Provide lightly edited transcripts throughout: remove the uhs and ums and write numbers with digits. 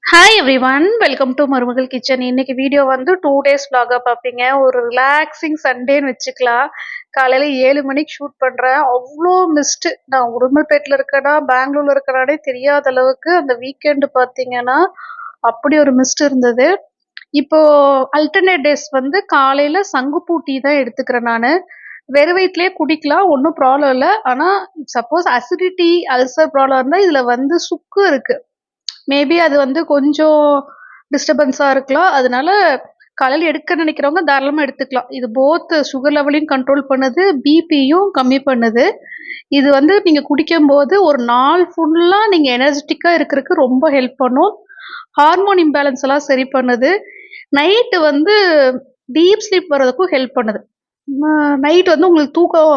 Hi everyone, welcome to மருமகள் kitchen. இன்னைக்கு video வந்து 2 டேஸ் vlog பார்ப்பீங்க. ஒரு ரிலாக்ஸிங் சண்டேன்னு வச்சுக்கலாம். காலையில 7 மணிக்கு ஷூட் பண்றேன். அவ்வளோ மிஸ்டு. நான் உடுமல்பேட்டில் இருக்கேனா பெங்களூர்ல இருக்கனானே தெரியாத அளவுக்கு அந்த வீக்கெண்டு பார்த்தீங்கன்னா அப்படி ஒரு மிஸ்ட் இருந்தது. இப்போ அல்டர்னேட் டேஸ் வந்து காலையில சங்குப்பூ டீ தான் எடுத்துக்கிறேன் நான். வெறும் வயிற்றுலேயே குடிக்கலாம், ஒன்றும் ப்ராப்ளம் இல்லை. ஆனால் சப்போஸ் அசிடிட்டி அல்சர் ப்ராப்ளம் இருந்தால் இதில் வந்து சுக்கு இருக்கு. மேபி அது வந்து கொஞ்சம் டிஸ்டர்பன்ஸா இருக்கலாம். அதனால காலையில எடுக்க நினைக்கிறவங்க தாராளமா எடுத்துக்கலாம். இது போத் சுகர் லெவலையும் கண்ட்ரோல் பண்ணுது, பிபியும் கம்மி பண்ணுது. இது வந்து நீங்க குடிக்கும்போது ஒரு நாள் ஃபுல்லா நீங்க எனர்ஜெட்டிக்கா இருக்கறதுக்கு ரொம்ப ஹெல்ப் பண்ணும். ஹார்மோன் இம்பேலன்ஸ் எல்லாம் சரி பண்ணுது. நைட்டு வந்து டீப் ஸ்லீப் வர்றதுக்கும் ஹெல்ப் பண்ணுது. நைட் வந்து உங்களுக்கு தூக்கம்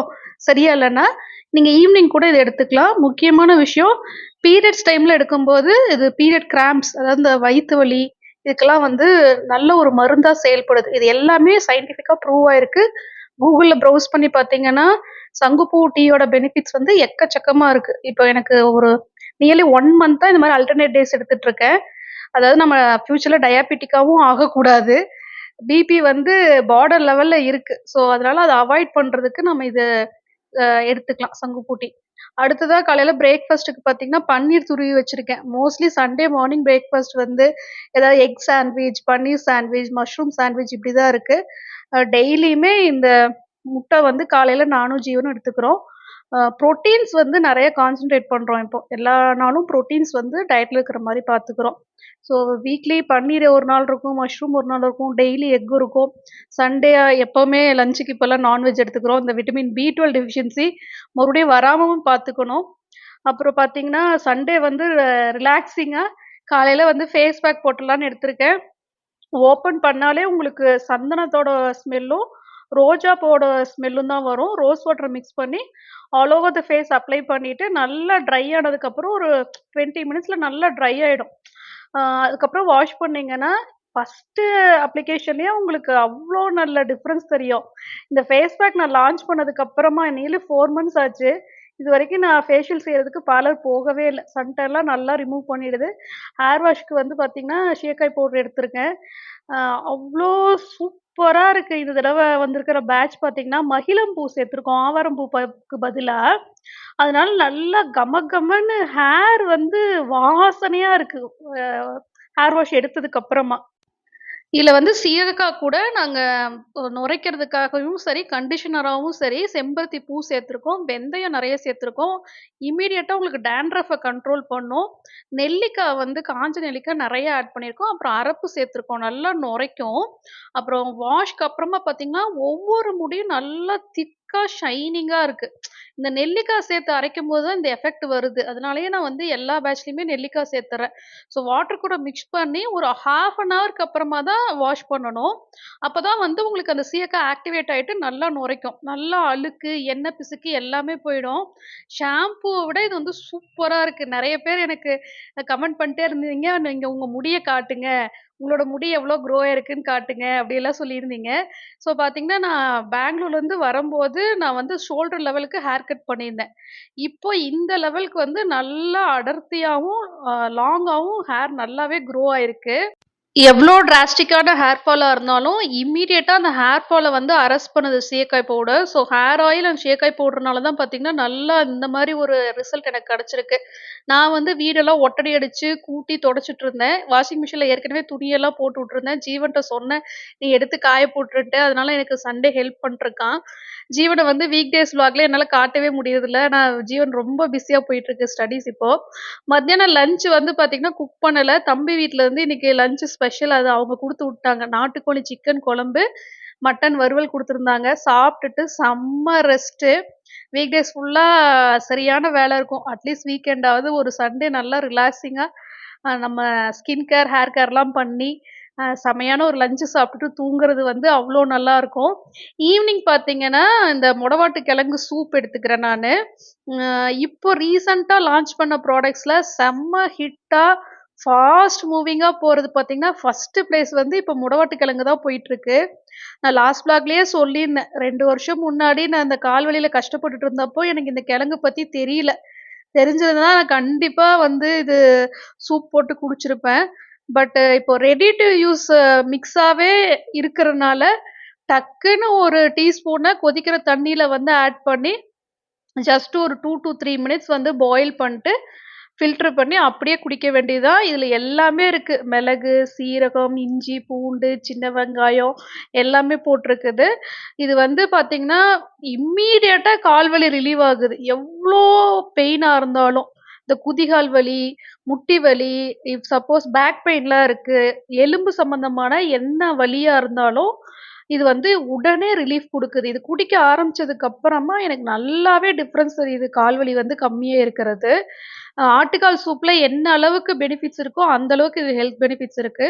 சரியா இல்லன்னா, நீங்க ஈவினிங் கூட இத எடுத்துக்கலாம். முக்கியமான விஷயம், பீரியட்ஸ் டைம்ல எடுக்கும்போது இது பீரியட் கிராம்ப்ஸ், அதாவது இந்த வயித்து வலி, இதுக்கெல்லாம் வந்து நல்ல ஒரு மருந்தா செயல்படுது. இது எல்லாமே சயின்டிஃபிக்கா ப்ரூவ் ஆயிருக்கு. கூகுள்ல ப்ரௌஸ் பண்ணி பார்த்தீங்கன்னா, சங்குப்பூ டீயோட பெனிஃபிட்ஸ் வந்து எக்கச்சக்கமா இருக்கு. இப்போ எனக்கு ஒரு நியர்லி 1 மந்த்தா இந்த மாரி அல்டர்னேட் டேஸ் எடுத்துட்டு இருக்கேன். அதாவது நம்ம ஃபியூச்சர்ல டயாபெட்டிக்காவும் ஆகக்கூடாது. பிபி வந்து பார்டர் லெவல்ல இருக்கு. ஸோ, அதனால அத அவாய்ட் பண்றதுக்கு நம்ம இத எடுத்துக்கலாம் சங்குப்பூ டீ. அடுத்ததா காலையில பிரேக்ஃபாஸ்ட்டுக்கு பார்த்தீங்கன்னா, பன்னீர் துருவி வச்சிருக்கேன். மோஸ்ட்லி சண்டே மார்னிங் பிரேக்ஃபாஸ்ட் வந்து ஏதாவது எக் சாண்ட்விச், பன்னீர் சாண்ட்விச், மஷ்ரூம் சாண்ட்விச் இப்படி தான் இருக்கு. டெய்லியுமே இந்த முட்டை வந்து காலையில நானும் ஜீவனும் எடுத்துக்கிறோம். புரோட்டீன்ஸ் வந்து நெறைய கான்சன்ட்ரேட் பண்றோம் இப்போ. எல்லா நாளும் புரோட்டீன்ஸ் வந்து டயட்ல இருக்கிற மாரி பார்த்துக்கிறோம். ஸோ வீக்லி பன்னீர் ஒரு நாள் இருக்கும், மஷ்ரூம் ஒரு நாள் இருக்கும், டெய்லி எக் இருக்கும். சண்டே எப்பவுமே லஞ்சுக்கு இப்போலாம் நான்வெஜ் எடுத்துக்கிறோம். இந்த விட்டமின் பி12 டெஃபிஷியன்சி மறுபடியும் வராமவும் பார்த்துக்கணும். அப்புறம் பார்த்தீங்கன்னா, சண்டே வந்து ரிலாக்ஸிங்கா காலையில வந்து ஃபேஸ் பேக் போட்டுடலான்னு எடுத்திருக்கேன். ஓப்பன் பண்ணாலே உங்களுக்கு சந்தனத்தோட ஸ்மெல்லும், ரோஜா பூவோட ஸ்மெல்லும் தான் வரும். ரோஸ் வாட்டர் மிக்ஸ் பண்ணி all over the face apply பண்ணிட்டு, நல்லா ட்ரை ஆனதுக்கப்புறம் ஒரு 20 மினிட்ஸ்ல நல்லா ட்ரை ஆயிடும். அதுக்கப்புறம் வாஷ் பண்ணீங்கன்னா, ஃபர்ஸ்ட்டு அப்ளிகேஷன்லயே உங்களுக்கு அவ்ளோ நல்ல டிஃபரன்ஸ் தெரியும். இந்த ஃபேஸ் பேக் நான் லான்ச் பண்ணதுக்கு அப்புறமா நியர்லி 4 மந்த்ஸ் ஆச்சு. இதுவரைக்கும் நான் ஃபேஷியல் செய்றதுக்கு பார்லர் போகவே இல்ல. சன்டெல்லாம் நல்லா ரிமூவ் பண்ணிடுது. ஹேர் வாஷ்க்கு வந்து பார்த்தீங்கன்னா, சீயக்காய் பவுடர் எடுத்திருக்கேன். அ அவ்ளோ சூப்பரா இருக்கு. இந்த தடவ வந்திருக்கிற பேட்ச் பார்த்தீங்கன்னா, மகிழம்பூ சேர்த்துருக்கோம். ஆவாரம் பூ க்கு பதிலா. அதனால நல்லா கமகமன்னு ஹேர் வந்து வாசனையா இருக்கு. அ ஹேர் வாஷ் எடுத்ததுக்கு அப்புறமா. இதுல வந்து சீயக்காய் கூட நாங்க நுரைக்கிறதுக்காகவும் சரி, கண்டிஷனராவும் சரி, செம்பருத்தி பூ சேர்த்துருக்கோம். வெந்தயம் நெறைய சேர்த்துருக்கோம். இம்மீடியட்டா உங்களுக்கு டாண்ட்ரஃப்ப கண்ட்ரோல் பண்ணும். நெல்லிக்காய் வந்து காஞ்ச நெல்லிக்காய் நெறைய ஆட் பண்ணியிருக்கோம். அப்புறம் அரப்பு சேர்த்துருக்கோம். நல்லா நுரைக்கும். அப்புறம் வாஷ்க்கு அப்புறமா பார்த்தீங்கன்னா, ஒவ்வொரு முடியும் நல்லா திக்கா ஷைனிங்கா இருக்கு. இந்த நெல்லிக்காய் சேர்த்து அரைக்கும்போது தான் இந்த எஃபெக்ட் வருது. அதனாலேயே நான் வந்து எல்லா பேட்ச்லயுமே நெல்லிக்காய் சேர்த்துர்றேன். ஸோ வாட்டர் கூட மிக்ஸ் பண்ணி ஒரு 1/2 அன் ஹவர்க்கு அப்புறமா தான் வாஷ் பண்ணணும். அப்பதான் வந்து உங்களுக்கு அந்த சீயக்காய் ஆக்டிவேட் ஆயிட்டு நல்லா நுரைக்கும். நல்லா அழுக்கு, எண்ணெய் பிசுக்கு எல்லாமே போயிடும். ஷாம்பூவ விட இது வந்து சூப்பரா இருக்கு. நெறைய பேர் எனக்கு கமெண்ட் பண்ணிட்டே இருந்தீங்க. "நீங்க உங்க முடிய காட்டுங்க. உங்களோட முடி எவ்வளோ க்ரோ ஆயிருக்குன்னு காட்டுங்க." அப்படியெல்லாம் சொல்லியிருந்தீங்க. ஸோ பார்த்தீங்கன்னா, நான் பெங்களூர்லேருந்து வரும்போது நான் வந்து ஷோல்டர் லெவலுக்கு ஹேர் கட் பண்ணியிருந்தேன். இப்போ இந்த லெவலுக்கு வந்து நல்லா அடர்த்தியாவும், லாங்காவும் ஹேர் நல்லாவே க்ரோ ஆயிருக்கு. எவ்ளோ டிராஸ்டிக்கான ஹேர் ஃபாலா இருந்தாலும், இம்மீடியட்டா அந்த ஹேர் ஃபால வந்து அரெஸ்ட் பண்ணுது shikakai powder. So hair oil and shikakai பவுடர்னால தான் பார்த்தீங்கன்னா, நல்லா இந்த மாரி ஒரு ரிசல்ட் எனக்கு கிடைச்சிருக்கு. நான் வந்து வீடெல்லாம் ஒட்டடை அடிச்சு, கூட்டி தொடச்சுட்டு இருந்தேன். வாஷிங் மிஷின்ல ஏற்கனவே துணியெல்லாம் போட்டு விட்டுருந்தேன். ஜீவன்ட்ட சொன்னேன், "நீ எடுத்து காய போட்டுருன்ட்டு." அதனால எனக்கு சண்டே ஹெல்ப் பண்ணிருக்கான். ஜீவன வந்து வீக் டேஸ் விளாக்ல என்னால காட்டவே முடியறதில்ல. நான் ஜீவன் ரொம்ப பிஸியா போயிட்டுருக்கு ஸ்டடீஸ் இப்போ. மத்தியானம் லஞ்ச் வந்து பார்த்தீங்கன்னா, குக் பண்ணல. தம்பி வீட்ல இருந்து இன்னைக்கு லஞ்ச் ஸ்பெஷல் அது அவங்க குடுத்து விட்டாங்க. நாட்டுக்கோழி சிக்கன் குழம்பு, மட்டன் வறுவல் குடுத்துருந்தாங்க. சாப்ட்டுட்டு செம்ம ரெஸ்ட்டு. வீக் டேஸ் ஃபுல்லா சரியான வேல இருக்கும். அட்லீஸ்ட் வீக்கெண்டாவது ஒரு சண்டே நல்லா ரிலாக்ஸிங்கா நம்ம ஸ்கின் கேர், ஹேர் கேர்லாம் பண்ணி, செமையான ஒரு லஞ்ச் சாப்ட்டுட்டு தூங்குறது வந்து அவ்ளோ நல்லாருக்கும். ஈவ்னிங் பார்த்தீங்கன்னா, இந்த மொடவாட்டு கிழங்கு சூப் எடுத்துக்கிறேன் நானு. இப்போ ரீசென்ட்டா லான்ச் பண்ண ப்ராடக்ட்ஸ்ல செம்ம ஹிட்டா, ஃபாஸ்ட் மூவிங்கா போறது பார்த்தீங்கன்னா, ஃபர்ஸ்ட் பிளேஸ் வந்து இப்போ முடவாட்டு கிழங்கு தான் போயிட்டுருக்கு. நான் லாஸ்ட் வ்ளாக்லயே சொல்லியிருந்தேன். 2 வருஷம் முன்னாடி நான் இந்த கால் வலியில கஷ்டப்பட்டுட்டு இருந்தப்போ, எனக்கு இந்த கிழங்கு பத்தி தெரியல. தெரிஞ்சிருந்தா நான் கண்டிப்பா வந்து இது சூப் போட்டு குடிச்சிருப்பேன். பட் இப்போ ரெடி டு யூஸ் மிக்ஸாவே இருக்கிறனால டக்குன்னு ஒரு டீஸ்பூனை கொதிக்கிற தண்ணியில வந்து ஆட் பண்ணி ஜஸ்ட் ஒரு 2 to 3 மினிட்ஸ் வந்து பாயில் பண்ணிட்டு ஃபில்டர் பண்ணி அப்படியே குடிக்க வேண்டியதுதான். இதுல எல்லாமே இருக்கு. மிளகு, சீரகம், இஞ்சி, பூண்டு, சின்ன வெங்காயம் எல்லாமே போட்டிருக்குது. இது வந்து பார்த்தீங்கன்னா, இம்மீடியட்டா கால் வலி ரிலீவ் ஆகுது. எவ்ளோ பெயினா இருந்தாலும். இந்த குதிகால் வலி, முட்டி வலி, இஃப் சப்போஸ் பேக் பெயின்லாம் இருக்கு, எலும்பு சம்பந்தமான என்ன வலியா இருந்தாலும், இது வந்து உடனே ரிலீஃப் குடுக்குது. இது குடிக்க ஆரம்பிச்சதுக்கு அப்புறமா எனக்கு நல்லாவே டிஃபரன்ஸ் தெரியுது. கால் வலி வந்து கம்மியா இருக்கிறது. ஆட்டுக்கால் சூப்ல என்ன அளவுக்கு பெனிஃபிட்ஸ் இருக்கோ, அந்த அளவுக்கு இது ஹெல்த் பெனிஃபிட்ஸ் இருக்கு.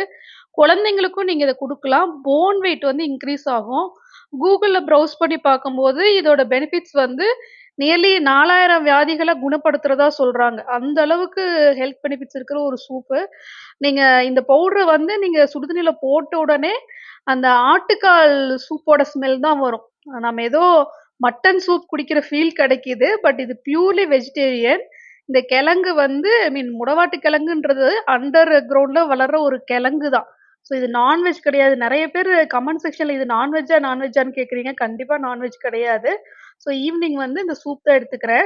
குழந்தைங்களுக்கும் நீங்க இத குடுக்கலாம். போன் வெயிட் வந்து இன்கிரீஸ் ஆகும். Googleல ப்ரௌஸ் பண்ணி பார்க்கும்போது, இதோட பெனிஃபிட்ஸ் வந்து நியர்லி 4000 வியாதிகள குணப்படுத்துறதா சொல்றாங்க. அந்த அளவுக்கு ஹெல்த் பெனிஃபிட்ஸ் இருக்கிற ஒரு சூப்பு. நீங்க இந்த பவுடர வந்து நீங்க சுடுதண்ணீல போட்ட உடனே, அந்த ஆட்டுக்கால் சூப்போட ஸ்மெல் தான் வரும். நம்ம ஏதோ மட்டன் சூப் குடிக்கிற ஃபீல் கிடைக்குது. பட் இது பியூர்லி வெஜிடேரியன். இந்த கிழங்கு வந்து ஐ மீன் முடவாட்டு கிழங்குன்றது அண்டர் கிரவுண்ட்ல வளர்ற ஒரு கிழங்கு தான். ஸோ இது நான்வெஜ் கிடையாது. நெறைய பேரு கமெண்ட் செக்ஷன்ல இது நான்வெஜ்ஜான்னு கேட்குறீங்க. கண்டிப்பா நான்வெஜ் கிடையாது. ஸோ ஈவினிங் வந்து இந்த சூப் தான் எடுத்துக்கிறேன்.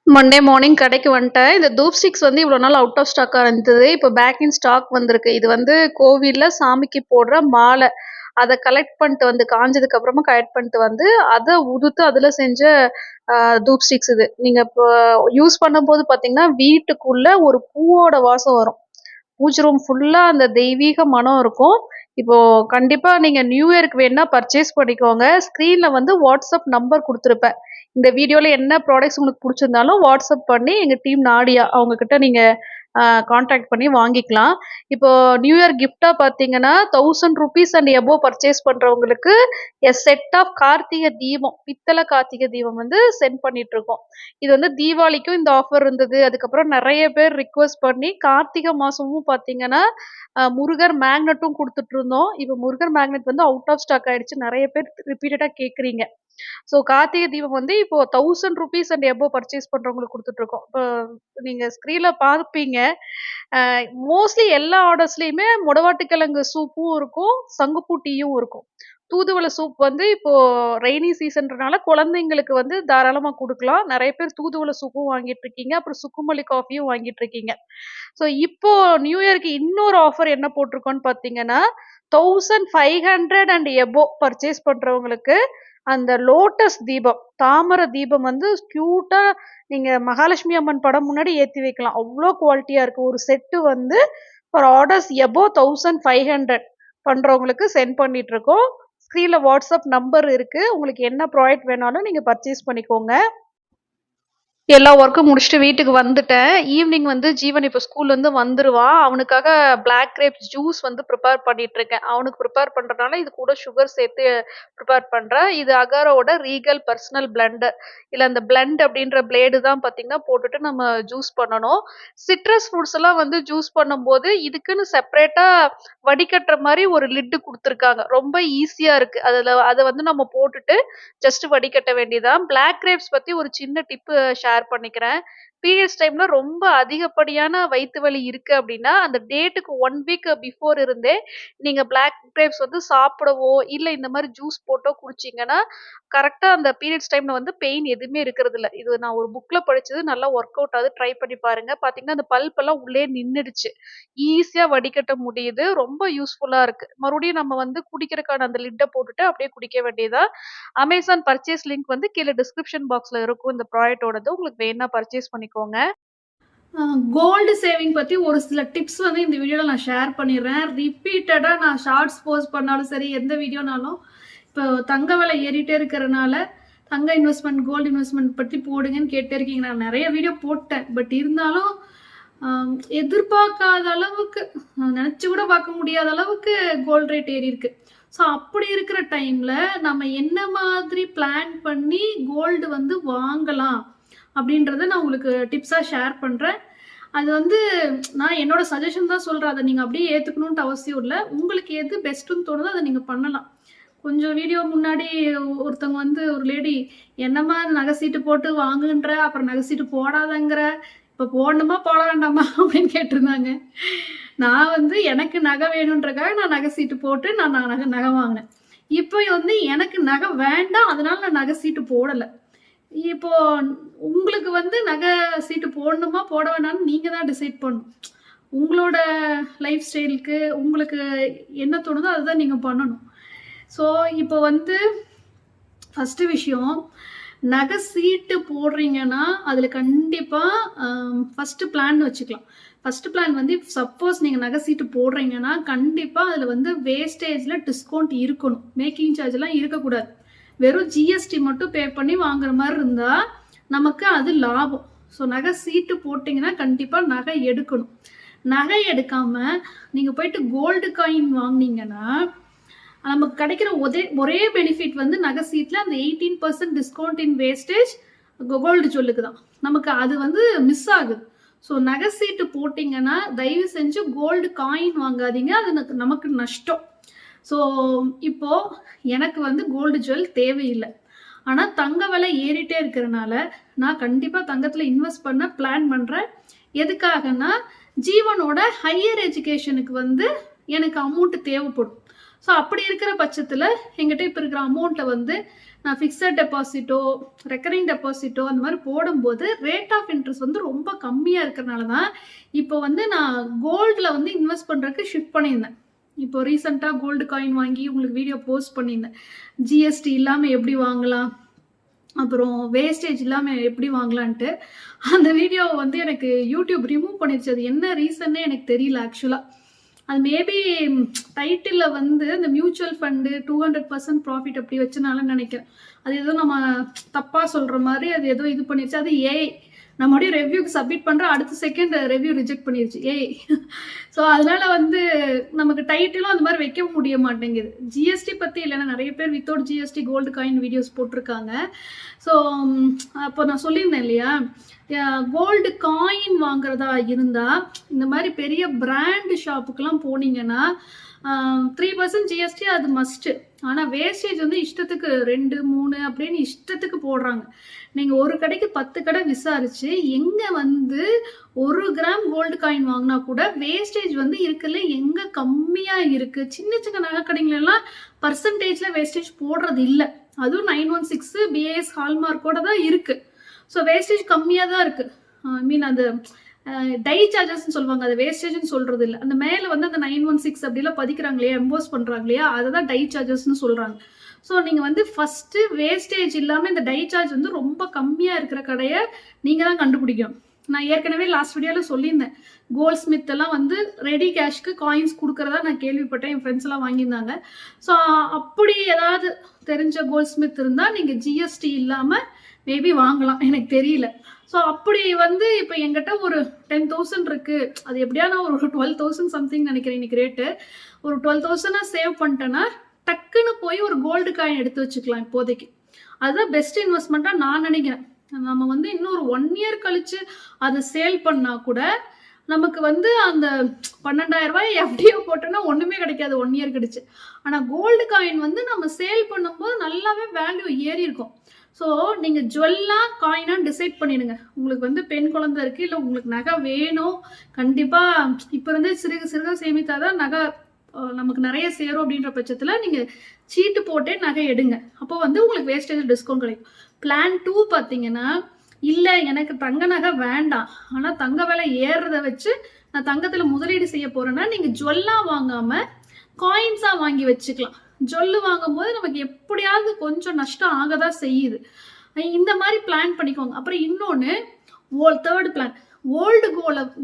மண்டே மார்னிங் கடைக்கு வந்துட்டேன். இந்த தூப் ஸ்டிக்ஸ் வந்து இவ்வளோ நாள் அவுட் ஆஃப் ஸ்டாக்கா இருந்தது. இப்போ பேக் இன் ஸ்டாக் வந்திருக்கு. இது வந்து கோவில்ல சாமிக்கு போடுற மாலை. அத கலெக்ட் பண்ணிட்டு வந்து காஞ்சதுக்கு அப்புறமா கலெக்ட் பண்ணிட்டு வந்து, அத உதுத்து அதுல செஞ்ச தூப் ஸ்டிக்ஸ் இது. நீங்க இப்போ யூஸ் பண்ணும்போது பார்த்தீங்கன்னா, வீட்டுக்குள்ள ஒரு பூவோட வாசம் வரும். பூஜை ரூம் ஃபுல்லா அந்த தெய்வீக மனம் இருக்கும். இப்போ கண்டிப்பா நீங்க நியூ இயர்க்கு வேணுனா பர்ச்சேஸ் பண்ணிக்கோங்க. ஸ்க்ரீன்ல வந்து வாட்ஸ்அப் நம்பர் குடுத்துருப்பேன். இந்த வீடியோல என்ன ப்ராடக்ட்ஸ் உங்களுக்கு புடிச்சிருந்தாலும் வாட்ஸ்அப் பண்ணி எங்க டீம் நாடியா அவங்க கிட்ட நீங்க கான்டாக்ட் பண்ணி வாங்கிக்கலாம். இப்போ நியூ இயர் கிஃப்ட்டா பார்த்தீங்கன்னா, ₹1000 அண்ட் எபோவ் பர்ச்சேஸ் பண்றவங்களுக்கு செட் ஆஃப் கார்த்திகை தீபம், பித்தள கார்த்திகை தீபம் வந்து சென்ட் பண்ணிட்டுருக்கோம். இது வந்து தீபாவளிக்கும் இந்த ஆஃபர் இருந்தது. அதுக்கப்புறம் நெறைய பேர் ரிக்வெஸ்ட் பண்ணி கார்த்திகை மாசமும் பார்த்தீங்கன்னா, முருகர் மேக்னெட்டும் குடுத்துட்டுருந்தோம். இப்ப முருகர் மேக்னெட் வந்து அவுட் ஆஃப் ஸ்டாக் ஆயிடுச்சு. நெறைய பேர் ரிப்பீட்டடா கேட்குறீங்க. ஸோ கார்த்திகை தீபம் வந்து இப்போ ₹1000 அண்ட் எபோவ் பர்ச்சேஸ் பண்றவங்களுக்கு குடுத்துட்டுருக்கோம். இப்போ நீங்க ஸ்க்ரீன்ல பார்ப்பீங்க. அ மோஸ்ட்லி எல்லா ஆர்டர்ஸ்லயுமே மொடவாட்டுக்கிழங்கு சூப்பும் இருக்கும், சங்குப்பூ டீயும் இருக்கும். தூதுவளை சூப் வந்து இப்போ ரெய்னி சீசன்றனால குழந்தைங்களுக்கு வந்து தாராளமா குடுக்கலாம். நெறைய பேர் தூதுவளை சூப்பும் வாங்கிட்டு இருக்கீங்க. அப்புறம் சுக்குமல்லி காஃபியும் வாங்கிட்டு இருக்கீங்க. ஸோ இப்போ நியூ இயர்க்கு இன்னொரு ஆஃபர் என்ன போட்டிருக்கோம்ன்னு பார்த்தீங்கன்னா, 1500 அண்ட் எபோவ் பர்ச்சேஸ் பண்றவங்களுக்கு அந்த லோட்டஸ் தீபம், தாமரை தீபம் வந்து கியூட்டா நீங்க மகாலட்சுமி அம்மன் படம் முன்னாடி ஏத்தி வைக்கலாம். அவ்ளோ குவாலிட்டியா இருக்கு. ஒரு செட்டு வந்து ஃபார் ஆர்டர்ஸ் எபோவ் 1500 பண்றவங்களுக்கு சென்ட் பண்ணிட்டு இருக்கோம். ஸ்க்ரீன்ல வாட்ஸ்அப் நம்பர் இருக்கு. உங்களுக்கு என்ன ப்ராடக்ட் வேணாலும் நீங்க பர்ச்சேஸ் பண்ணிக்கோங்க. எல்லா ஒர்க்கும் முடிச்சுட்டு வீட்டுக்கு வந்துட்டேன். ஈவ்னிங் வந்து ஜீவன் இப்ப ஸ்கூல்லேருந்து வந்துருவான். அவனுக்காக பிளாக் கிரேப்ஸ் ஜூஸ் வந்து ப்ரிப்பேர் பண்ணிட்டுருக்கேன். அவனுக்கு ப்ரிப்பேர் பண்றனால இது கூட சுகர் சேர்த்து ப்ரிப்பேர் பண்றேன். இது அகாரோட ரீகல் பர்சனல் பிளெண்டர். இல்ல அந்த பிளெண்ட் அப்படின்ற பிளேடு தான் பார்த்தீங்கன்னா, போட்டுட்டு நம்ம ஜூஸ் பண்ணணும். சிட்ரஸ் ஃப்ரூட்ஸ் எல்லாம் வந்து ஜூஸ் பண்ணும்போது, இதுக்குன்னு செப்பரேட்டா வடிகட்டுற மாரி ஒரு லிட்டு குடுத்துருக்காங்க. ரொம்ப ஈஸியா இருக்கு. அத வந்து நம்ம போட்டுட்டு ஜஸ்ட் வடிகட்ட வேண்டியதுதான். பிளாக் கிரேப்ஸ் பத்தி ஒரு சின்ன டிப்பு ஷேர் பண்ணிக்கிறேன். பீரியட்ஸ் டைம்ல ரொம்ப அதிகப்படியான வயித்து வலி இருக்கு அப்படின்னா, அந்த டேட்டுக்கு 1 வீக் பிஃபோர் இருந்தே நீங்க பிளாக் கிரேப்ஸ் வந்து சாப்பிடவோ, இல்ல இந்த மாரி ஜூஸ் போட்டோ குடிச்சீங்கன்னா, கரெக்ட்டா அந்த பீரியட்ஸ் டைம்ல வந்து பெயின் எதுவுமே இருக்கிறதில்ல. இது நான் ஒரு புக்ல படிச்சது. நல்லா ஒர்க் அவுட் ஆகுது. ட்ரை பண்ணி பாருங்க. பார்த்தீங்கன்னா, அந்த பல்ப் எல்லாம் உள்ளயே நின்னுடுச்சு. ஈஸியா வடிகட்ட முடியுது. ரொம்ப யூஸ்ஃபுல்லா இருக்கு. மறுபடியும் நம்ம வந்து குடிக்கிறதுக்கான அந்த லிட்ட போட்டுட்டு அப்படியே குடிக்க வேண்டியதுதான். அமேசான் பர்ச்சேஸ் லிங்க் வந்து கீழ டிஸ்கிரிப்ஷன் பாக்ஸ்ல இருக்கும் இந்த ப்ராடக்ட்டோடது. உங்களுக்கு வேணுனா பர்ச்சேஸ் பண்ணிக்கோங்க. கோல்டு சேவிங் பத்தி ஒரு சில டிப்ஸ் வந்து இந்த வீடியோல நான் ஷேர் பண்ணிடுறேன். ரிப்பீட்டடா நான் ஷார்ட்ஸ் போஸ்ட் பண்ணாலும் சரி, எந்த வீடியோனாலும் இப்போ தங்க விலை ஏறிட்டே இருக்கிறனால, தங்க இன்வெஸ்ட்மெண்ட், கோல்டு இன்வெஸ்ட்மெண்ட் பத்தி போடுங்கன்னு கேட்டே இருக்கீங்க. நான் நெறைய வீடியோ போட்டேன். பட் இருந்தாலும் எதிர்பார்க்காத அளவுக்கு, நெனச்சு கூட பார்க்க முடியாத அளவுக்கு கோல்ட் ரேட் ஏறியிருக்கு. ஸோ அப்படி இருக்கிற டைம்ல நம்ம என்ன மாதிரி பிளான் பண்ணி கோல்டு வந்து வாங்கலாம் அப்படின்றத நான் உங்களுக்கு டிப்ஸா ஷேர் பண்றேன். அது வந்து நான் என்னோட சஜஷன் தான் சொல்றேன். அத நீங்க அப்படியே ஏத்துக்கணும்ன்ட்டு அவசியம் இல்ல. உங்களுக்கு எது பெஸ்ட்டுன்னு தோணுதோ அத நீங்க பண்ணலாம். கொஞ்சம் வீடியோ முன்னாடி ஒருத்தவங்க வந்து ஒரு லேடி, "என்னம்மா நகை சீட்டு போட்டு வாங்குன்ற, அப்புறம் நகை சீட்டு போடாதங்கிற, இப்போ போடணுமா போட வேண்டாமா அப்படின்னு கேட்டிருந்தாங்க. நான் வந்து எனக்கு நகை வேணுன்றக்காக நான் நகை சீட்டு போட்டு நான் நகை வாங்கினேன். இப்போ வந்து எனக்கு நகை வேண்டாம், அதனால நான் நகை சீட்டு போடலை. இப்போ உங்களுக்கு வந்து நகை சீட்டு போடணுமா போட வேணாம்னு நீங்க தான் டிசைட் பண்ணணும். உங்களோட லைஃப் ஸ்டைலுக்கு உங்களுக்கு என்ன தோணுதோ அதுதான் நீங்க பண்ணணும். ஸோ இப்போ வந்து ஃபஸ்ட்டு விஷயம், நகை சீட்டு போடுறீங்கன்னா அதில் கண்டிப்பாக ஃபஸ்ட்டு பிளான் வச்சுக்கலாம். ஃபஸ்ட்டு பிளான் வந்து சப்போஸ் நீங்கள் நகை சீட்டு போடுறீங்கன்னா கண்டிப்பாக அதில் வந்து வேஸ்டேஜில் டிஸ்கவுண்ட் இருக்கணும். மேக்கிங் சார்ஜெலாம் இருக்கக்கூடாது. வெறும் ஜிஎஸ்டி மட்டும் பே பண்ணி வாங்குற மாதிரி இருந்தால் நமக்கு அது லாபம். ஸோ நகை சீட்டு போட்டிங்கன்னா கண்டிப்பாக நகை எடுக்கணும். நகை எடுக்காமல் நீங்கள் போயிட்டு கோல்டு காயின் வாங்கினீங்கன்னா நமக்கு கிடைக்கிற ஒரே பெனிஃபிட் வந்து நகை சீட்டில் அந்த 18% டிஸ்கவுண்ட் இன் வேஸ்டேஜ் கோல்டு ஜுவல்லுக்கு தான். நமக்கு அது வந்து மிஸ் ஆகுது. ஸோ நகை சீட்டு போட்டிங்கன்னா தயவு செஞ்சு கோல்டு காயின் வாங்காதீங்க, அது நமக்கு நஷ்டம். ஸோ இப்போது எனக்கு வந்து கோல்டு ஜுவல் தேவையில்லை, ஆனால் தங்க விலை ஏறிட்டே இருக்கிறனால நான் கண்டிப்பாக தங்கத்தில் இன்வெஸ்ட் பண்ண பிளான் பண்ணுறேன். எதுக்காகனா ஜீவனோட ஹையர் எஜுகேஷனுக்கு வந்து எனக்கு அமௌண்ட்டு தேவைப்படும். ஸோ அப்படி இருக்கிற பட்சத்தில் எங்கிட்ட இப்போ இருக்கிற அமௌண்ட்டை வந்து நான் ஃபிக்ஸட் டெபாசிட்டோ ரெக்கரிங் டெபாசிட்டோ அந்த மாதிரி போடும்போது ரேட் ஆஃப் இன்ட்ரெஸ்ட் வந்து ரொம்ப கம்மியாக இருக்கிறனால தான் இப்போ வந்து நான் கோல்டில் வந்து இன்வெஸ்ட் பண்ணுறதுக்கு ஷிஃப்ட் பண்ணியிருந்தேன். இப்போ ரீசெண்டாக கோல்டு காயின் வாங்கி உங்களுக்கு வீடியோ போஸ்ட் பண்ணியிருந்தேன். ஜிஎஸ்டி இல்லாமல் எப்படி வாங்கலாம், அப்புறம் வேஸ்டேஜ் இல்லாமல் எப்படி வாங்கலான்ட்டு. அந்த வீடியோவை வந்து எனக்கு யூடியூப் ரிமூவ் பண்ணிடுச்சு. அது என்ன ரீசன்னே எனக்கு தெரியல ஆக்சுவலாக. அது மேபி டைட்டிலில் வந்து இந்த மியூச்சுவல் ஃபண்டு 200% ப்ராஃபிட் அப்படி வச்சனாலன்னு நினைக்கிறேன். அது ஏதோ நம்ம தப்பாக சொல்கிற மாதிரி அது ஏதோ இது பண்ணிடுச்சு. அது ஏஐ நம்மளுடைய ரெவ்யூக்கு சப்மிட் பண்ணுற அடுத்த செகண்ட் ரெவ்யூ ரிஜெக்ட் பண்ணிடுச்சு ஏஐ. ஸோ அதனால வந்து நமக்கு டைட்டிலும் அந்த மாதிரி வைக்க முடிய மாட்டேங்குது. ஜிஎஸ்டி பற்றி இல்லைன்னா நிறைய பேர் without GST gold coin videos போட்டிருக்காங்க. ஸோ அப்போ நான் சொல்லியிருந்தேன் இல்லையா, கோல்டு காயின் வாங்குறதா இருந்தால் இந்த மாதிரி பெரிய பிராண்ட் ஷாப்புக்கெல்லாம் போனீங்கன்னா 3% ஜிஎஸ்டி அது மஸ்ட்டு. ஆனால் வேஸ்டேஜ் வந்து இஷ்டத்துக்கு 2, 3 அப்படின்னு இஷ்டத்துக்கு போடுறாங்க. நீங்கள் ஒரு கடைக்கு 10 கடை விசாரிச்சு எங்கே வந்து 1 கிராம் கோல்டு காயின் வாங்கினா கூட வேஸ்டேஜ் வந்து இருக்குல்ல எங்கே கம்மியாக இருக்குது. சின்ன சின்ன நகை கடைங்களெல்லாம் பர்சன்டேஜில் வேஸ்டேஜ் போடுறது இல்லை. அதுவும் 916 பிஏஎஸ் ஹால்மார்க்கோட தான் இருக்குது. ஸோ வேஸ்டேஜ் கம்மியாக தான் இருக்குது. ஐ மீன் அந்த டை சார்ஜஸ்ன்னு சொல்லுவாங்க, அது வேஸ்டேஜ்னு சொல்கிறது இல்லை. அந்த மேலே வந்து அந்த 916 அப்படிலாம் பதிக்கிறாங்க இல்லையா, எம்போஸ் பண்ணுறாங்க இல்லையா, அதை தான் டை சார்ஜஸ்ன்னு சொல்கிறாங்க. ஸோ நீங்கள் வந்து ஃபஸ்ட்டு வேஸ்டேஜ் இல்லாமல் இந்த டை சார்ஜ் வந்து ரொம்ப கம்மியாக இருக்கிற கடையை நீங்கள் தான் கண்டுபிடிக்கணும். நான் ஏற்கனவே லாஸ்ட் வீடியோவில் சொல்லியிருந்தேன், கோல்ட் ஸ்மித் எல்லாம் வந்து ரெடி கேஷ்க்கு காயின்ஸ் கொடுக்குறதா நான் கேள்விப்பட்டேன். என் ஃப்ரெண்ட்ஸ் எல்லாம் வாங்கியிருந்தாங்க. ஸோ அப்படி ஏதாவது தெரிஞ்ச கோல்ட் ஸ்மித் இருந்தால் நீங்கள் ஜிஎஸ்டி இல்லாமல் மேபி வாங்கலாம், எனக்கு தெரியல. ஸோ அப்படி வந்து இப்போ என்கிட்ட ஒரு 10,000 இருக்குது. அது எப்படியா நான் ஒரு 12,000 சம்திங் நினைக்கிறேன் இன்னைக்கு ரேட்டு. ஒரு 12,000 சேவ் பண்ணிட்டேன்னா டக்குன்னு போய் ஒரு கோல்டு காயின் எடுத்து வச்சுக்கலாம் இப்போதைக்கு. அதுதான் பெஸ்ட் இன்வெஸ்ட்மெண்ட்டாக நான் நினைக்கிறேன். நம்ம வந்து இன்னும் ஒரு 1 இயர் கழிச்சு அதை சேல் பண்ணால் கூட நமக்கு வந்து அந்த 12,000 ரூபாய் எஃப்டிஓ போட்டோன்னா ஒன்றுமே கிடைக்காது 1 இயர் கழிச்சு. ஆனால் கோல்டு காயின் வந்து நம்ம சேல் பண்ணும்போது நல்லாவே வேல்யூ ஏறி இருக்கும். ஸோ நீங்கள் ஜுவல்லாக காயினாக டிசைட் பண்ணிடுங்க. உங்களுக்கு வந்து பெண் குழந்தை இருக்குது, இல்லை உங்களுக்கு நகை வேணும், கண்டிப்பாக இப்போ இருந்தே சிறுக சிறுக சேமித்தாதான் நகை நமக்கு நிறைய சேரும். அப்படின்ற பட்சத்தில் நீங்கள் சீட்டு போட்டே நகை எடுங்க. அப்போ வந்து உங்களுக்கு வேஸ்டேஜ் டிஸ்கவுண்ட் கிடைக்கும். பிளான் 2 பார்த்தீங்கன்னா, இல்லை எனக்கு தங்க நகை வேண்டாம், ஆனால் தங்க விலை ஏறுறதை வச்சு நான் தங்கத்தில் முதலீடு செய்ய போகிறேன்னா நீங்கள் ஜுவல்லாக வாங்காமல் காயின்ஸாக வாங்கி வச்சுக்கலாம். ஜொல்லு வாங்கும்போது நமக்கு எப்படியாவது கொஞ்சம் நஷ்டம் ஆகதான் செய்யுது. இந்த மாதிரி பிளான் பண்ணிக்கோங்க. அப்புறம் இன்னொன்று, தேர்ட் பிளான், ஓல்டு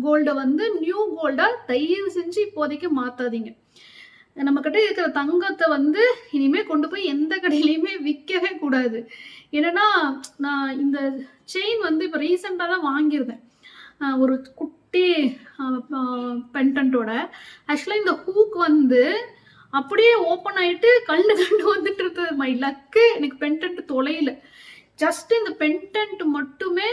கோல்டை வந்து நியூ கோல்டாக தயவு செஞ்சு இப்போதைக்கு மாற்றாதீங்க. நம்மக்கிட்ட இருக்கிற தங்கத்தை வந்து இனிமேல் கொண்டு போய் எந்த கடையிலையுமே விற்கவே கூடாது. ஏன்னா நான் இந்த செயின் வந்து இப்போ ரீசெண்டாக தான் வாங்கியிருந்தேன், ஒரு குட்டி பென்டன்ட்டோட. ஆக்சுவலாக இந்த ஹூக் வந்து அப்படியே ஓப்பன் ஆகிட்டு கண்டு வந்துட்டு இருந்தது. மை லக்கு, எனக்கு பென்டன்ட் தொலைல. ஜஸ்ட் இந்த பென்டன்ட் மட்டுமே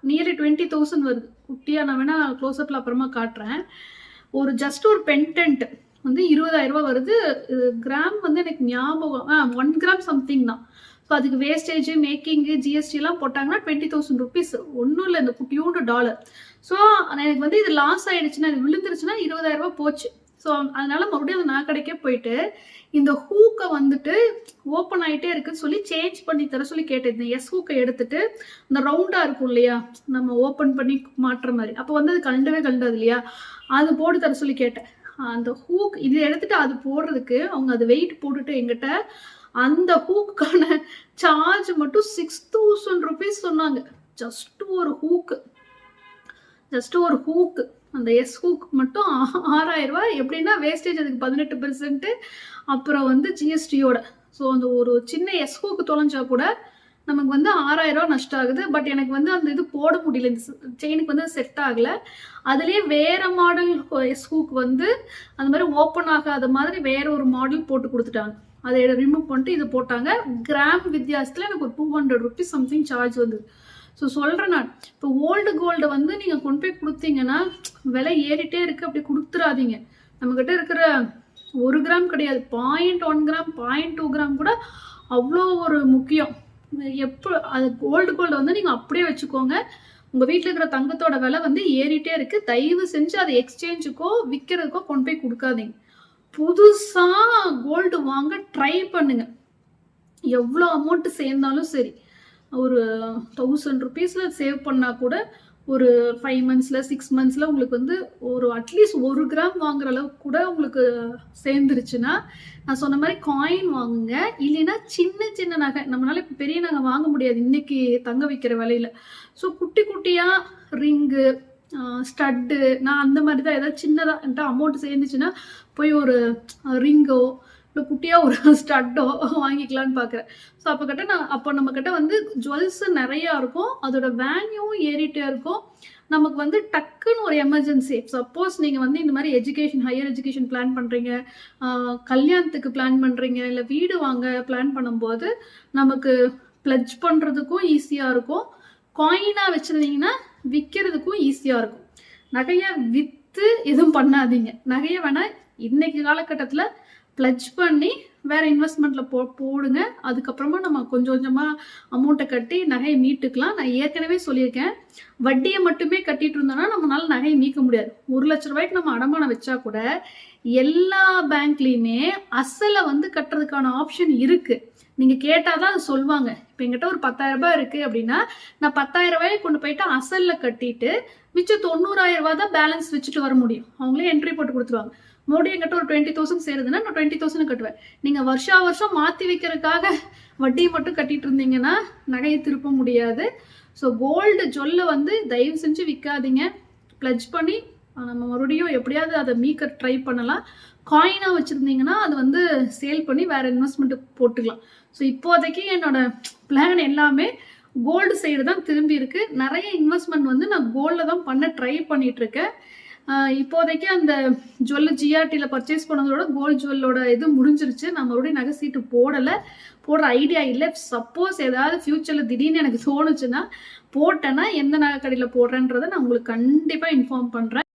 நியர்லி 20,000 வருது. குட்டியாக நான் வேணால் க்ளோஸ்அப்பில் அப்புறமா காட்டுறேன். ஜஸ்ட் ஒரு பென்டன்ட் வந்து 20,000 ரூபா வருது. கிராம் வந்து எனக்கு ஞாபகம் 1 கிராம் சம்திங் தான். ஸோ அதுக்கு வேஸ்டேஜ் மேக்கிங்கு ஜிஎஸ்டிலாம் போட்டாங்கன்னா 20,000 ருபீஸ், ஒன்றும் இல்லை இந்த குட்டியோட டாலர். ஸோ எனக்கு வந்து இது லாஸ் ஆகிடுச்சுன்னா, இது விழுந்துருச்சுன்னா 20,000 ரூபா போச்சு. ஸோ அதனால மறுபடியும் அந்த நகைக்கடைக்கே போயிட்டு இந்த ஹூக்கை வந்துட்டு ஓப்பன் ஆகிட்டே இருக்குன்னு சொல்லி சேஞ்ச் பண்ணி தர சொல்லி கேட்டேன். இந்த எஸ் ஹூக்கை எடுத்துட்டு இந்த ரவுண்டாக இருக்கும் இல்லையா, நம்ம ஓப்பன் பண்ணி மாட்டுற மாதிரி, அப்போ வந்து அது கழண்டவே இல்லையா, அது போட்டு தர சொல்லி கேட்டேன். அந்த ஹூக் இது எடுத்துட்டு அது போடுறதுக்கு அவங்க அது வெயிட் போட்டுட்டு எங்கிட்ட அந்த ஹூக்குக்கான சார்ஜ் மட்டும் 6,000 ருபீஸ் சொன்னாங்க. ஜஸ்ட் ஒரு ஹூக்கு அந்த எஸ் ஹூக் மட்டும் 6,000 ரூபாய். எப்படின்னா வேஸ்டேஜ் அதுக்கு 18%, அப்புறம் வந்து ஜிஎஸ்டியோட. ஸோ அந்த ஒரு சின்ன எஸ் ஹூக்கு தொலைஞ்சா கூட நமக்கு வந்து 6,000 ரூபா நஷ்டம் ஆகுது. பட் எனக்கு வந்து அந்த இது போட முடியல, இந்த செயினுக்கு வந்து செட் ஆகலை. அதுலேயே வேற மாடல் எஸ் ஹூக் வந்து அந்த மாதிரி ஓப்பன் ஆகாத மாதிரி வேற ஒரு மாடல் போட்டு கொடுத்துட்டாங்க. அதை ரிமூவ் பண்ணிட்டு இது போட்டாங்க. கிராம் வித்தியாசத்தில் எனக்கு ஒரு 200 ருபீஸ் சம்திங் சார்ஜ் வந்தது. ஸோ சொல்கிறேன் நான், இப்போ ஓல்டு கோல்டை வந்து நீங்கள் கொண்டு போய் கொடுத்தீங்கன்னா விலை ஏறிட்டே இருக்குது, அப்படி கொடுத்துடாதீங்க. நம்மக்கிட்ட இருக்கிற 1 கிராம் கிடையாது, 0.1 கிராம் 0.2 கிராம் கூட அவ்வளோ ஒரு முக்கியம். எப்போ அது கோல்டை வந்து நீங்கள் அப்படியே வச்சுக்கோங்க. உங்கள் வீட்டில் இருக்கிற தங்கத்தோட விலை வந்து ஏறிட்டே இருக்குது. தயவு செஞ்சு அதை எக்ஸ்சேஞ்சுக்கோ விற்கிறதுக்கோ கொண்டு போய் கொடுக்காதீங்க. புதுசாக கோல்டு வாங்க ட்ரை பண்ணுங்க. எவ்வளோ அமௌண்ட்டு சேர்ந்தாலும் சரி, ஒரு 1000 ருபீஸில் சேவ் பண்ணால் கூட ஒரு 5 மந்த்ஸில் 6 மந்த்ஸில் உங்களுக்கு வந்து ஒரு அட்லீஸ்ட் 1 கிராம் வாங்குற அளவுக்கு கூட உங்களுக்கு சேர்ந்துருச்சுன்னா, நான் சொன்ன மாதிரி காயின் வாங்குங்க. இல்லைன்னா சின்ன நகை, நம்மளால இப்போ பெரிய நகை வாங்க முடியாது இன்னைக்கு தங்க வைக்கிற விலையில. ஸோ குட்டி குட்டியாக ரிங்கு, ஸ்டட்டு, நான் அந்த மாதிரி தான் ஏதாவது சின்னதாக என்கிட்ட அமௌண்ட் சேர்ந்துச்சுன்னா போய் ஒரு ரிங்கோ இல்லை குட்டியாக ஒரு ஸ்டட்டோ வாங்கிக்கலான்னு பார்க்குறேன். ஸோ அப்போ நம்மக்கிட்ட வந்து ஜுவல்ஸு நிறையா இருக்கும், அதோட வேல்யூவும் ஏறிட்டே இருக்கும். நமக்கு வந்து டக்குன்னு ஒரு எமர்ஜென்சி, சப்போஸ் நீங்கள் வந்து இந்த மாதிரி ஹையர் எஜுகேஷன் பிளான் பண்ணுறீங்க, கல்யாணத்துக்கு பிளான் பண்ணுறீங்க, இல்லை வீடு வாங்க பிளான் பண்ணும்போது நமக்கு ப்ளட்ஜ் பண்ணுறதுக்கும் ஈஸியாக இருக்கும். காயினாக வச்சுருந்தீங்கன்னா விற்கிறதுக்கும் ஈஸியாக இருக்கும். நகையை விற்று எதுவும் பண்ணாதீங்க. நகையை வேணால் இன்னைக்கு காலகட்டத்தில் ப்ளட்ஜ் பண்ணி வேறு இன்வெஸ்ட்மெண்ட்டில் போடுங்க. அதுக்கப்புறமா நம்ம கொஞ்சம் கொஞ்சமாக அமௌண்ட்டை கட்டி நகையை மீட்டுக்கலாம். நான் ஏற்கனவே சொல்லியிருக்கேன், வட்டியை மட்டுமே கட்டிட்டு இருந்தோம்னா நம்மளால நகையை மீட்க முடியாது. 1 லட்ச ரூபாய்க்கு நம்ம அடமானம் வச்சா கூட எல்லா பேங்க்லேயுமே அசலை வந்து கட்டுறதுக்கான ஆப்ஷன் இருக்குது. நீங்கள் கேட்டால் தான் அது சொல்லுவாங்க. இப்போ எங்கிட்ட ஒரு 10,000 ரூபாய் இருக்குது அப்படின்னா, நான் 10,000 ரூபாயை கொண்டு போயிட்டு அசலில் கட்டிட்டு மிச்சம் 90,000 ரூபா தான் பேலன்ஸ் வச்சுட்டு வர முடியும். அவங்களே என்ட்ரி போட்டு கொடுத்துருவாங்க. மறுபடியும் எங்கிட்ட ஒரு 20,000 சேருதுன்னா நான் 20,000 கட்டுவேன். நீங்கள் வருஷம் மாற்றி வைக்கிறதுக்காக வட்டியை மட்டும் கட்டிட்டு இருந்தீங்கன்னா நகையை திருப்ப முடியாது. ஸோ கோல்டு ஜுவல்லை வந்து தயவு செஞ்சு விற்காதீங்க. ப்ளட்ஜ் பண்ணி நம்ம மறுபடியும் எப்படியாவது அதை மீக்க ட்ரை பண்ணலாம். காயினாக வச்சுருந்தீங்கன்னா அது வந்து சேல் பண்ணி வேறு இன்வெஸ்ட்மெண்ட்டுக்கு போட்டுக்கலாம். ஸோ இப்போதைக்கு என்னோட பிளான் எல்லாமே கோல்டு சைடு தான் திரும்பி இருக்கு. நிறைய இன்வெஸ்ட்மெண்ட் வந்து நான் கோல்டில் தான் பண்ண ட்ரை பண்ணிகிட்ருக்கேன். இப்போதைக்கு அந்த ஜுவல்லு ஜிஆர்டியில் பர்ச்சேஸ் பண்ணதோட கோல்டு ஜுவல்லோட இது முடிஞ்சிருச்சு. நான் மறுபடியும் நகை சீட்டு போடுற ஐடியா இல்லை. சப்போஸ் ஏதாவது ஃப்யூச்சரில் திடீர்னு எனக்கு தோணுச்சுன்னா போட்டேன்னா எந்த நகை கடையில் போடுறேன்றதை நான் உங்களுக்கு கண்டிப்பாக இன்ஃபார்ம் பண்ணுறேன்.